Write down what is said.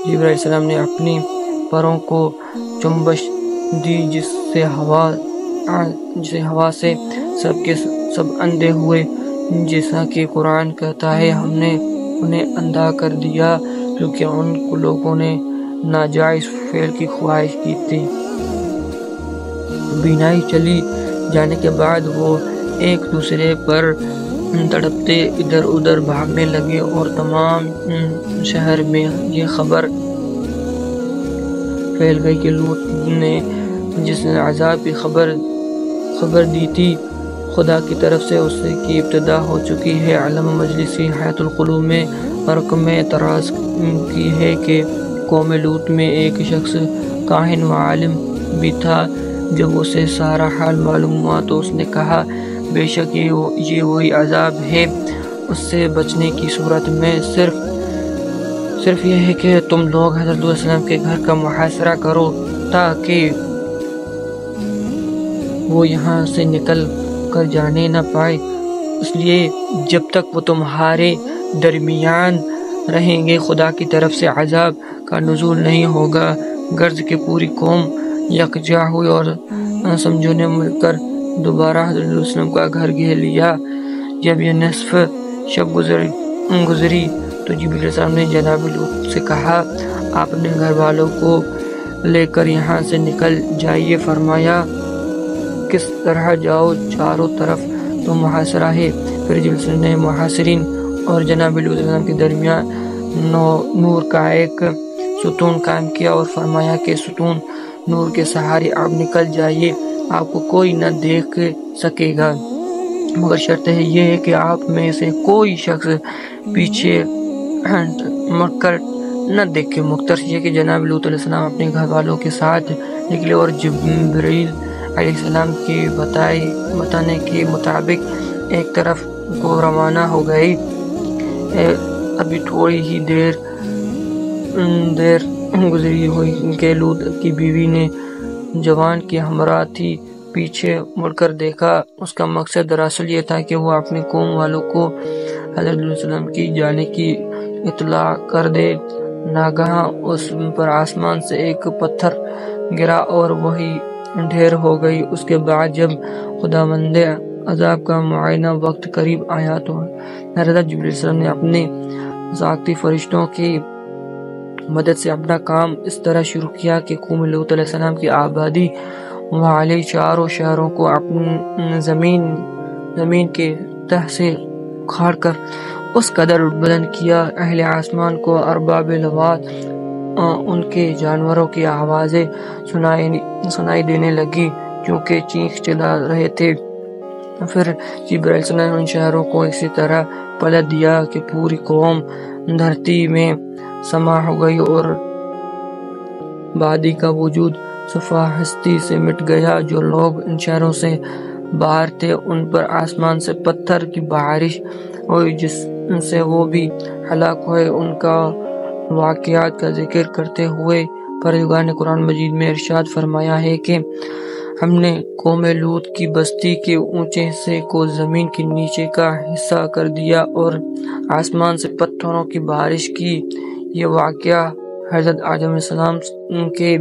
جبرائیل علیہ السلام نے اپنی پروں کو چنبش دی جس سے ہوا سے سب کے سب اندھے ہوئے، جیسا کہ قرآن کہتا ہے ہم نے انہیں اندھا کر دیا کیونکہ ان لوگوں نے ناجائز فعل کی خواہش کی تھی۔ بینائی چلی جانے کے بعد وہ ایک دوسرے پر تڑپتے ادھر ادھر بھاگنے لگے اور تمام شہر میں یہ خبر پھیل گئی کہ لوط نے جس عذاب کی خبر دی تھی خدا کی طرف سے اس کی ابتدا ہو چکی ہے۔ علامہ مجلسی حیات القلوب میں رقم اعتراض کی ہے کہ قوم لوط میں ایک شخص کاہن و عالم بھی تھا۔ جب اسے سارا حال معلوم ہوا تو اس نے کہا بے شک یہ وہی عذاب ہے، اس سے بچنے کی صورت میں صرف یہ ہے کہ تم لوگ حضرت علیہ السلام کے گھر کا محاصرہ کرو تاکہ وہ یہاں سے نکل کر جانے نہ پائے، اس لیے جب تک وہ تمہارے درمیان رہیں گے خدا کی طرف سے عذاب کا نزول نہیں ہوگا۔ غرض کہ پوری قوم یکجا ہوئی اور سمجھوں نے مل کر دوبارہ حضرت علیہ السلام کا گھر گھیر لیا۔ جب یہ نصف شب گزری تو جبرائیل علیہ السلام نے جناب لوط سے کہا آپ اپنے گھر والوں کو لے کر یہاں سے نکل جائیے۔ فرمایا کس طرح جاؤ؟ چاروں طرف تو محاصرہ ہے۔ پھر جبرائیل علیہ السلام نے محاصرین اور جناب لوط علیہ السلام کے درمیان نور کا ایک ستون قائم کیا اور فرمایا کہ ستون نور کے سہارے آپ نکل جائیے، آپ کو کوئی نہ دیکھ سکے گا مگر شرط یہ ہے کہ آپ میں سے کوئی شخص پیچھے مڑ کر نہ دیکھے۔ مختصر یہ کہ جناب لوط علیہ السلام اپنے گھر والوں کے ساتھ نکلے اور جبرائیل علیہ السلام کے بتانے کے مطابق ایک طرف کو روانہ ہو گئے۔ ابھی تھوڑی ہی دیر گزری ہوئی کہ لوط کی بیوی نے جوان کی ہمراہ تھی پیچھے مڑ کر دیکھا۔ اس کا مقصد دراصل یہ تھا کہ وہ اپنی قوم والوں کو حضرت علیہ السلام کی جانے کی اطلاع کر دے۔ ناگہاں اس پر آسمان سے ایک پتھر گرا اور وہی ڈھیر ہو گئی۔ اس کے بعد جب خداوند عذاب کا معینہ وقت قریب آیا تو حضرت جبرائیل علیہ السلام نے اپنے ساقی فرشتوں کی مدد سے اپنا کام اس طرح شروع کیا کہ قوم لوط علیہ السلام کی آبادی والے چاروں شہروں کو اپنی زمین کے تہ سے اکھاڑ کر اس قدر بلند کیا اہل آسمان کو ارباب لواط ان کے جانوروں کی آوازیں سنائی دینے لگی کیونکہ چیخ چلا رہے تھے۔ پھر جبرائیل علیہ السلام نے ان شہروں کو اسی طرح پلٹ دیا کہ پوری قوم دھرتی میں سما ہو گئی اور بادی کا وجود صفحہ ہستی سے مٹ گیا۔ جو لوگ ان شہروں سے باہر تھے ان پر آسمان سے پتھر کی بارش ہوئی جس سے وہ بھی ہلاک ہوئے۔ ان کا واقعات کا ذکر کرتے ہوئے پروردگار نے قرآن مجید میں ارشاد فرمایا ہے کہ ہم نے قوم لوط کی بستی کے اونچے حصے کو زمین کے نیچے کا حصہ کر دیا اور آسمان سے پتھروں کی بارش کی۔ یہ واقعہ حضرت آدم علیہ السلام کے